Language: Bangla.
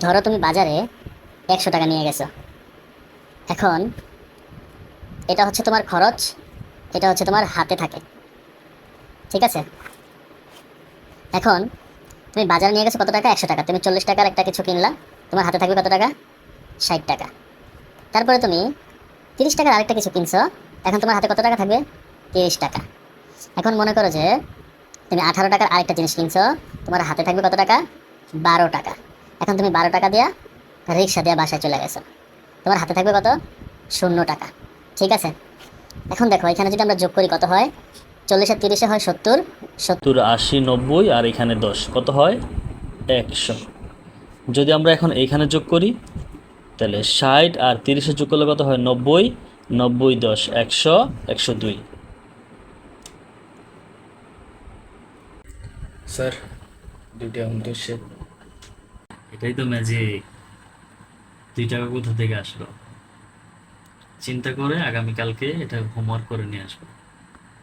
ধরো তুমি বাজারে 100 টাকা নিয়ে গেছো। এখন এটা হচ্ছে তোমার খরচ, এটা হচ্ছে তোমার হাতে থাকে, ঠিক আছে? এখন তুমি বাজারে নিয়ে গেছো কত টাকা? 100 টাকা। তুমি 40 টাকার একটা কিছু কিনলা, তোমার হাতে থাকবে কত টাকা? 60 টাকা। তারপরে তুমি 30 টাকার আরেকটা কিছু কিনছো, এখন তোমার হাতে কত টাকা থাকবে? 30 টাকা। এখন মনে করো যে তুমি 18 টাকার আরেকটা জিনিস কিনছো, তোমার হাতে থাকবে কত টাকা? 12 টাকা। এখন তুমি 12 টাকা দিয়া রিক্সা দিয়া বাসায় চলে গেছো, তোমার হাতে থাকবে কত? 0 টাকা, ঠিক আছে? এখন দেখো এখানে যদি আমরা যোগ করি কত হয়? 40 আর 30 হয় 70, 70, 80, 90 আর এখানে 10 কত হয়? 100। যদি আমরা এখন এইখানে যোগ করি তাহলে 60 আর 30 যোগ করলে কত হয়? 90, 90, 10, 100, 102। স্যার 2টা অঙ্ক শেষ। এটাই তো ম্যাজিক। 2 টাকা কোথা থেকে আসলো? চিন্তা করে আগামীকালকে এটা হোমওয়ার্ক করে নিয়ে আসবো।